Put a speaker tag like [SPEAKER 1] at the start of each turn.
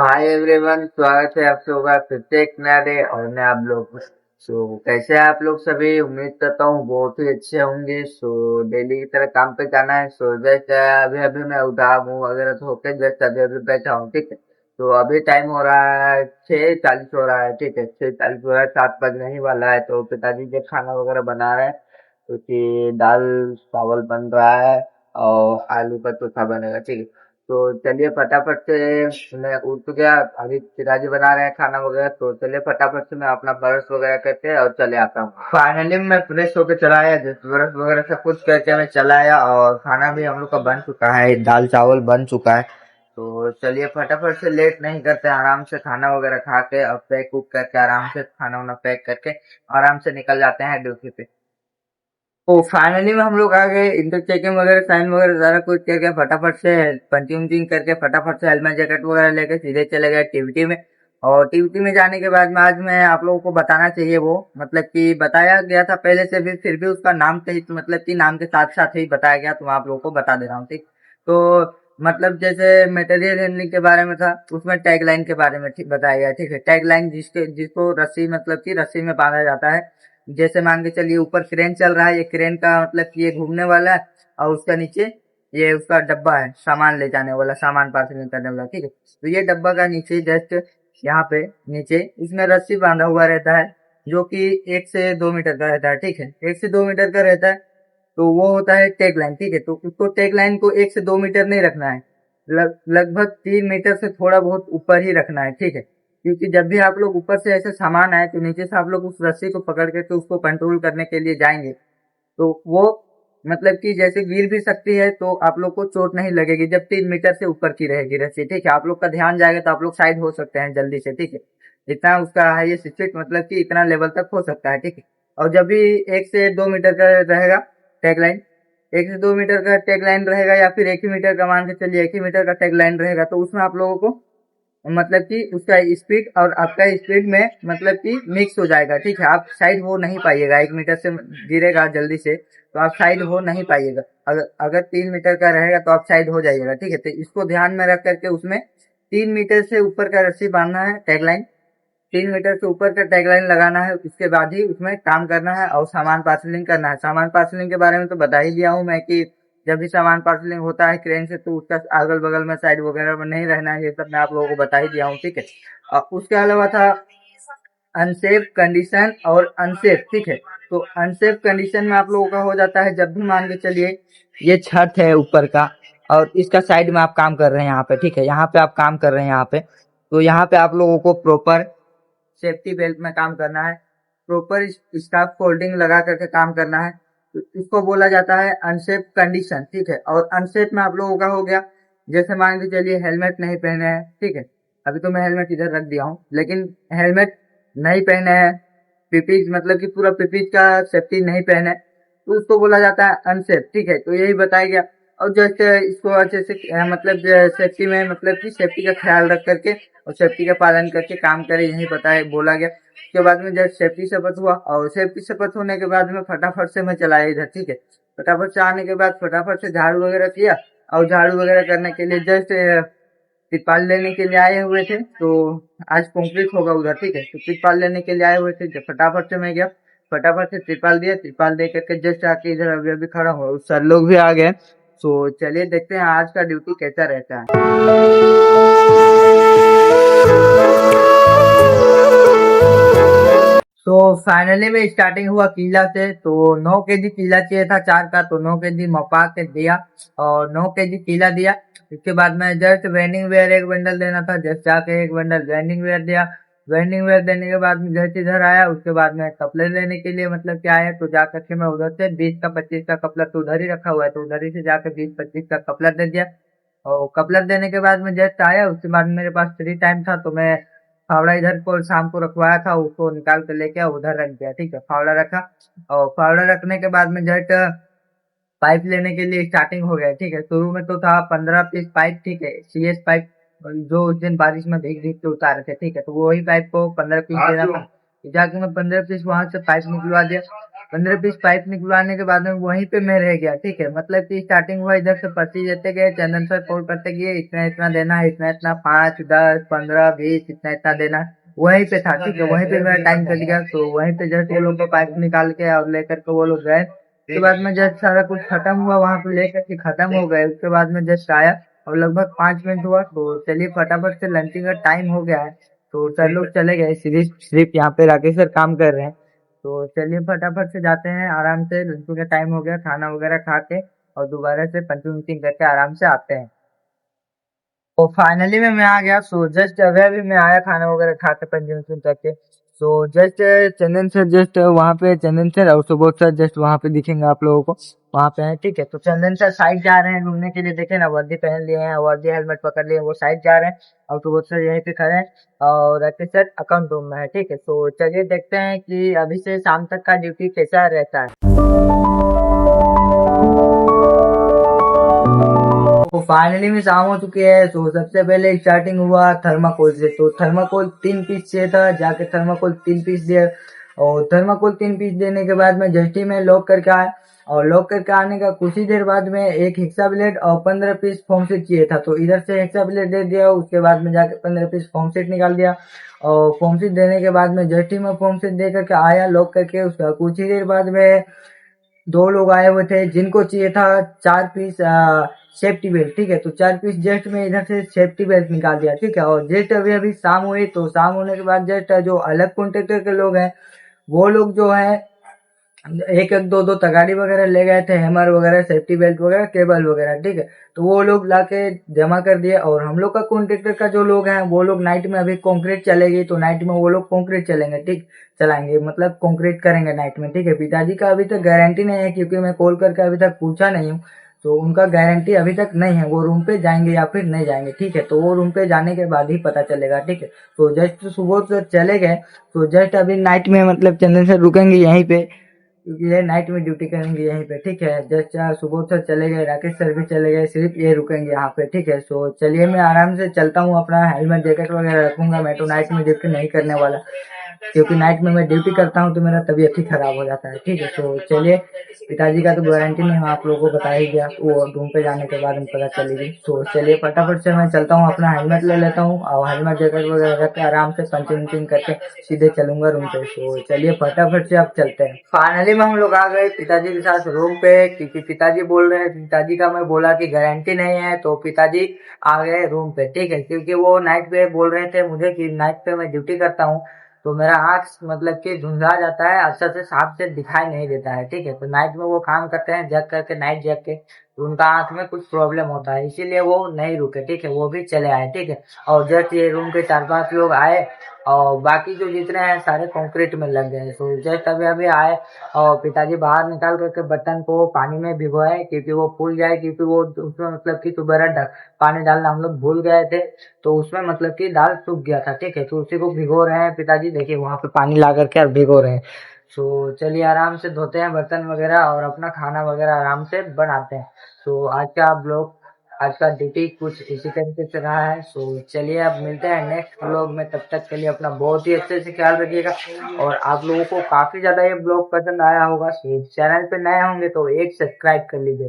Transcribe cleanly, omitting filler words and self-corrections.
[SPEAKER 1] Hi everyone, स्वागत है आप लोगों का फिर से एक नया डे और नया ब्लॉग। कैसे हैं आप लोग सभी? उम्मीद करता हूँ बहुत ही अच्छे होंगे। डेली की तरह काम पे जाना है। जैसे अभी अभी मैं उठा हूँ वगैरह तो होके जस्ट अभी अभी बैठा हूँ, ठीक है। तो अभी टाइम हो रहा है 6:40 हो रहा है, ठीक है। 6:40 हो रहा है, 7 बजने ही वाला है। तो पिताजी जो खाना वगैरह बना रहे हैं, क्योंकि दाल चावल बन रहा है और आलू का चोखा बनेगा, ठीक है। तो चलिए फटाफट से मैं उठ तो गया, अभी पिताजी बना रहे हैं खाना वगैरह। तो चलिए फटाफट से मैं अपना ब्रश वगैरह करके और चले आता हूँ। फाइनली मैं फ्रेश होके चला आया, जस्ट ब्रश वगैरह सब कुछ करके मैं चला आया और खाना भी हम लोग का बन चुका है, दाल चावल बन चुका है। तो चलिए फटाफट से लेट नहीं करते, आराम से खाना वगैरह खा के और पैक उक करके आराम से खाना वाना पैक करके आराम से निकल जाते हैं ड्यूटी पे। तो फाइनली में हम लोग आ गए, इंटर चेकिंग वगैरह साइन वगैरह सारा कुछ करके फटाफट से पंचिंग उंचिंग करके फटाफट से हेलमेट जैकेट वगैरह लेके सीधे चले गए टीवीटी में। और टीवीटी में जाने के बाद में आज मैं आप लोगों को बताना चाहिए, वो मतलब कि बताया गया था पहले से भी, फिर भी उसका नाम सहित मतलब कि नाम के साथ साथ ही बताया गया, तो मैं आप लोगों को बता दे रहा हूँ, ठीक। तो मतलब जैसे मटेरियल हैंडलिंग के बारे में था, उसमें टैग लाइन के बारे में बताया गया, ठीक है। टैग लाइन जिसको रस्सी मतलब कि रस्सी में बांधा जाता है। जैसे मान के चलिए ऊपर क्रेन चल रहा है, ये क्रेन का मतलब कि ये घूमने वाला है और उसका नीचे ये उसका डब्बा है, सामान ले जाने वाला, सामान पार्सलिंग करने वाला, ठीक है। तो ये डब्बा का नीचे जस्ट यहाँ पे नीचे इसमें रस्सी बांधा हुआ रहता है, जो कि 1 से 2 मीटर का रहता है, ठीक है। 1 से 2 मीटर का रहता है, तो वो होता है टैग लाइन, ठीक है। तो उसको टैग लाइन को 1 से 2 मीटर नहीं रखना है, लगभग 3 मीटर से थोड़ा बहुत ऊपर ही रखना है, ठीक है। क्योंकि जब भी आप लोग ऊपर से ऐसे सामान आए तो नीचे से आप लोग उस रस्सी को पकड़ के तो उसको कंट्रोल करने के लिए जाएंगे, तो वो मतलब कि जैसे गिर भी सकती है, तो आप लोग को चोट नहीं लगेगी जब 3 मीटर से ऊपर की रहेगी रस्सी, ठीक है। आप लोग का ध्यान जाएगा तो आप लोग साइड हो सकते हैं जल्दी से, ठीक है। जितना उसका है ये स्ट्रिक्ट मतलब कि इतना लेवल तक हो सकता है, ठीक है। और जब भी 1 से 2 मीटर का रहेगा टैग लाइन, 1 से 2 मीटर का टैग लाइन रहेगा या फिर 1 ही मीटर का, मान के चलिए 1 ही मीटर का टैग लाइन रहेगा, तो उसमें आप लोगों को मतलब कि उसका स्पीड और आपका स्पीड में मतलब कि मिक्स हो जाएगा, ठीक है। आप साइड हो नहीं पाइएगा, 1 मीटर से गिरेगा जल्दी से तो आप साइड हो नहीं पाइएगा। अगर अगर 3 मीटर का रहेगा तो आप साइड हो जाइएगा, ठीक है। तो इसको ध्यान में रख करके उसमें 3 मीटर से ऊपर का रस्सी बांधना है, टैगलाइन 3 मीटर से ऊपर का टैगलाइन लगाना है, उसके बाद ही उसमें काम करना है और सामान पार्सलिंग करना है। सामान पार्सलिंग के बारे में तो बता ही दिया हूँ मैं कि जब भी सामान पार्सलिंग होता है क्रेन से तो उसका अगल बगल में साइड वगैरह में नहीं रहना है, ये सब मैं आप लोगों को बता ही दिया हूँ, ठीक है। और उसके अलावा था अनसेफ कंडीशन और अनसेफ, ठीक है। तो अनसेफ कंडीशन में आप लोगों का हो जाता है जब भी मान के चलिए ये छत है ऊपर का और इसका साइड में आप काम कर रहे हैं यहाँ पे, ठीक है। यहाँ पे आप काम कर रहे हैं यहाँ पे, तो यहाँ पे आप लोगों को प्रॉपर सेफ्टी बेल्ट में काम करना है, प्रॉपर स्टाफ फोल्डिंग लगा करके काम करना है। तो इसको बोला जाता है अनसेफ कंडीशन, ठीक है। और अनसेफ में आप लोगों का हो गया, जैसे मान के चलिए हेलमेट नहीं पहने हैं, ठीक है। अभी तो मैं हेलमेट इधर रख दिया हूँ, लेकिन हेलमेट नहीं पहने हैं, पीपीज मतलब कि पूरा पीपीज का सेफ्टी नहीं पहने, तो उसको बोला जाता है अनसेफ, ठीक है। तो यही बताया गया। और जैसे इसको अच्छे से मतलब सेफ्टी में मतलब कि सेफ्टी का ख्याल रख करके और सेफ्टी का पालन करके काम करे, यही बताया बोला गया। उसके बाद में जब सेफ्टी शपथ हुआ और सेफ्टी शपथ होने के बाद में फटाफट से मैं चलाया इधर, ठीक है। फटाफट से आने के बाद फटाफट से झाड़ू वगैरह किया और झाड़ू वगैरह करने के लिए जस्ट तिरपाल लेने के लिए आए हुए थे, तो आज कंप्लीट होगा उधर, ठीक है। तो तिरपाल लेने के लिए आए हुए थे, जब फटाफट से मैं गया, फटाफट से तिरपाल दिया, तिरपाल दे करके जस्ट आके इधर अभी अभी खड़ा हुआ, सर लोग भी आ गए। तो चलिए देखते हैं आज का ड्यूटी कैसा रहता है। तो फाइनली में स्टार्टिंग हुआ कीला से, तो 9 केजी कीला चाहिए था 4 का, तो 9 केजी मपा के दिया और 9 केजी कीला दिया। इसके बाद में जस्ट वेंडिंग वेयर एक बंडल देना था, जस्ट जाके एक बंडल वेंडिंग वेयर दिया। वेंडिंग वेयर देने के बाद में जस्ट इधर आया, उसके बाद में कपड़े लेने के लिए मतलब क्या आया, तो जा करके मैं उधर से 20 का 25 का कपड़ा तो उधर ही रखा हुआ है, तो उधर ही से जाकर 20-25 का कपड़ा दे दिया। और कपड़ा देने के बाद में जस्ट आया, उसके बाद मेरे पास फ्री टाइम था, तो मैं फावड़ा इधर को शाम को रखवाया था, उसको निकाल के लेके उधर रख दिया, ठीक है। फावड़ा रखा और फावड़ा रखने के बाद में जस्ट पाइप लेने के लिए स्टार्टिंग हो गया, ठीक है। शुरू में तो था 15 पीस पाइप, ठीक है, सीएस पाइप, जो उस दिन बारिश में भीग भीग के उतारे थे, ठीक है। तो वही पाइप को 15 पीस देना था, जाके मैं 15 पीस वहां से पाइप निकलवा दिया। 15 पीस पाइप निकलवाने के बाद में वहीं पे मैं रह गया। ठीक है, मतलब कि स्टार्टिंग हुआ इधर से पर्ची देते गए, चंदन सर कॉल करते गए, इतना इतना देना है, इतना इतना 5, 10, 15, 20 इतना इतना देना है। वहीं पे था। ठीक है, वहीं पे मेरा टाइम कट गया। तो वहीं पे जस्ट वो लोग को पाइप निकाल के और लेकर के वो लोग गए। उसके बाद में जस्ट सारा कुछ खत्म हुआ, वहां पे लेकर के खत्म हो गए। उसके बाद में जस्ट आया और लगभग 5 मिनट हुआ। तो चलिए फटाफट से लंचिंग का टाइम हो गया है। तो सर लोग चले गए, सिर्फ सिर्फ यहाँ पे राकेश सर काम कर रहे हैं। तो चलिए फटाफट से जाते हैं आराम से, लंच का टाइम हो गया, खाना वगैरह खा के और दोबारा से पंचिंग वंचिंग करके आराम से आते हैं। तो फाइनली में मैं आ गया। सो जस्ट अभी अभी मैं आया खाना वगैरह खा के पंचिंग वंचिंग करके। सो जस्ट चंदन सर जस्ट वहाँ पे, चंदन सर और सुबोध सर जस्ट वहाँ पे दिखेंगे आप लोगों को, वहाँ पे है। ठीक है, तो चंदन सर साइड जा रहे हैं घूमने के लिए, देखे ना वर्दी पहन लिए हैं, वर्दी हेलमेट पकड़ लिए, वो साइड जा रहे हैं और सुबोध सर यहीं पे खड़े हैं और राकेश सर अकाउंट रूम में है। ठीक है, तो चलिए देखते हैं कि अभी से शाम तक का ड्यूटी कैसा रहता है। तो फाइनली में शाम हो चुकी है। तो सबसे पहले स्टार्टिंग हुआ थर्माकोल से। तो थर्माकोल 3 पीस चाहिए था, जाके थर्माकोल 3 पीस दिया और थर्माकोल 3 पीस देने के बाद में जस्ट ही में लॉक करके आया और लॉक करके आने का कुछ ही देर बाद में एक हेक्सा ब्लेड और 15 पीस फोम शीट चाहिए था। तो इधर से हेक्सा ब्लेड दे दिया, उसके बाद में जाके 15 पीस फोम शीट निकाल दिया और फोम शीट देने के बाद में जस्ट ही में फोम शीट दे करके आया लॉक करके। उसका कुछ ही देर बाद में 2 लोग आए हुए थे जिनको चाहिए था 4 पीस सेफ्टी बेल्ट। ठीक है, तो 4 पीस जस्ट में इधर से सेफ्टी बेल्ट निकाल दिया। ठीक है, और जस्ट अभी अभी शाम हुई। तो शाम होने के बाद जस्ट जो अलग कॉन्ट्रेक्टर के लोग हैं वो लोग जो है एक एक दो दो तगाड़ी वगैरह ले गए थे, हैमर वगैरह, सेफ्टी बेल्ट वगैरह, केबल वगैरह। ठीक है, तो वो लोग लाके जमा कर दिए और हम लोग का कॉन्ट्रेक्टर का जो लोग हैं वो लोग नाइट में, अभी कंक्रीट चलेगी तो नाइट में वो लोग कंक्रीट चलेंगे। ठीक, चलाएंगे मतलब कंक्रीट करेंगे नाइट में। ठीक है, पिताजी का अभी तक गारंटी नहीं है क्योंकि मैं कॉल करके अभी तक पूछा नहीं हूँ। तो उनका गारंटी अभी तक नहीं है, वो रूम पे जाएंगे या फिर नहीं जाएंगे। ठीक है, तो वो रूम पे जाने के बाद ही पता चलेगा। ठीक है, तो जस्ट सुबह से चले गए। तो जस्ट अभी नाइट में मतलब चंदन सर रुकेंगे यहीं पे क्योंकि ये नाइट में ड्यूटी करेंगे यहीं पे। ठीक है, जस्ट सुबोध सर चले गए, राकेश सर भी चले गए, सिर्फ ये रुकेंगे यहाँ पे। ठीक है, सो चलिए मैं आराम से चलता हूँ, अपना हेलमेट जैकेट वगैरह रखूंगा। मैं तो नाइट में ड्यूटी नहीं करने वाला क्योंकि नाइट में मैं ड्यूटी करता हूँ तो मेरा तबीयत ही खराब हो जाता है। ठीक है, तो चलिए, पिताजी का तो गारंटी नहीं, मैं आप लोगों को बता ही दिया, वो रूम पे जाने के बाद में पता चलेगी। तो चलिए फटाफट से मैं चलता हूँ, अपना हेलमेट ले लेता हूँ और हेलमेट जैकेट वगैरह रख के आराम से पंचिंग वंचिंग करके सीधे चलूंगा रूम पे। तो चलिए फटाफट से अब चलते हैं। फाइनली में हम लोग आ गए पिताजी के साथ रूम पे क्योंकि पिताजी बोल रहे हैं, पिताजी का मैं बोला कि गारंटी नहीं है तो पिताजी आ गए रूम पे। ठीक है, क्योंकि वो नाइट पे बोल रहे थे मुझे कि नाइट पे मैं ड्यूटी करता हूँ तो मेरा आँख मतलब कि धुंधला जाता है, अच्छा से साफ से दिखाई नहीं देता है। ठीक है, तो नाइट में वो काम करते हैं जग करके, नाइट जग के, तो उनका आँख में कुछ प्रॉब्लम होता है, इसीलिए वो नहीं रुके। ठीक है, वो भी चले आए। ठीक है, और जस्ट ये रूम के 4-5 लोग आए और बाकी जो जितने हैं सारे कंक्रीट में लग गए। तो जस्ट अभी अभी आए और पिताजी बाहर निकाल करके बर्तन को पानी में भिगोए क्योंकि वो फूल जाए, क्योंकि वो उसमें मतलब कि दोबारा पानी डालना हम लोग भूल गए थे तो उसमें मतलब कि दाल सूख गया था। ठीक है, तो उसी को भिगो रहे हैं पिताजी, देखिए वहां पे पानी ला करके और भिगो रहे हैं। सो चलिए आराम से धोते हैं बर्तन वगैरह और अपना खाना वगैरह आराम से बनाते हैं। सो आज का ड्यूटी कुछ इसी तरीके से रहा है। सो चलिए अब मिलते हैं नेक्स्ट ब्लॉग में, तब तक के लिए अपना बहुत ही अच्छे से ख्याल रखिएगा। और आप लोगों को काफी ज्यादा ये ब्लॉग पसंद आया होगा, चैनल पे नए होंगे तो एक सब्सक्राइब कर लीजिए।